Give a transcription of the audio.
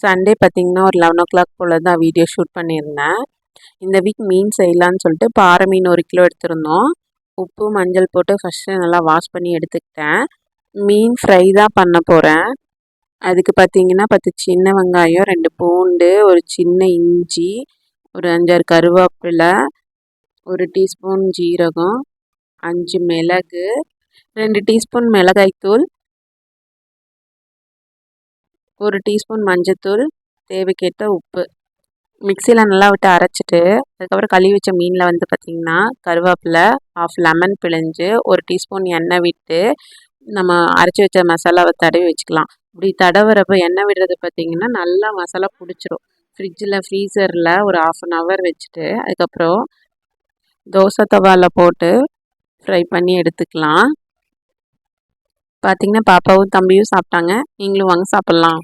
Sunday பார்த்திங்கன்னா ஒரு 11 போல் தான் வீடியோ ஷூட் பண்ணியிருந்தேன். இந்த வீக் மீன் செய்யலான்னு சொல்லிட்டு பாறை மீன் 1 கிலோ எடுத்திருந்தோம். உப்பு மஞ்சள் போட்டு ஃபஸ்ட்டு நல்லா வாஷ் பண்ணி எடுத்துக்கிட்டேன். மீன் ஃப்ரை தான் பண்ண போகிறேன். அதுக்கு பார்த்திங்கன்னா 10 சின்ன வெங்காயம், 2 பூண்டு, ஒரு சின்ன இஞ்சி, ஒரு 5 6 கருவேப்பிலை, 1 டீஸ்பூன் ஜீரகம், 5 மிளகு, 2 டீஸ்பூன் மிளகாய்த்தூள், 1 டீஸ்பூன் மஞ்சத்தூள், தேவைக்கேற்ற உப்பு. மிக்சியில் நல்லா விட்டு அரைச்சிட்டு அதுக்கப்புறம் கழுவி வச்ச மீனில் வந்து பார்த்திங்கன்னா கருவேப்பிலை, 1/2 லெமன் பிழிஞ்சு 1 டீஸ்பூன் எண்ணெய் விட்டு நம்ம அரைச்சி வச்ச மசாலாவை தடவி வச்சுக்கலாம். இப்படி தடவுறப்ப எண்ணெய் விடுறது பார்த்திங்கன்னா நல்லா மசாலா பிடிச்சிரும். ஃப்ரீசரில் ஒரு 1/2 ஹவர் வச்சுட்டு அதுக்கப்புறம் தோசை தவாவில் போட்டு ஃப்ரை பண்ணி எடுத்துக்கலாம். பார்த்திங்கன்னா பாப்பாவும் தம்பியும் சாப்பிட்டாங்க. நீங்களும் வாங்க சாப்பிட்லாம்.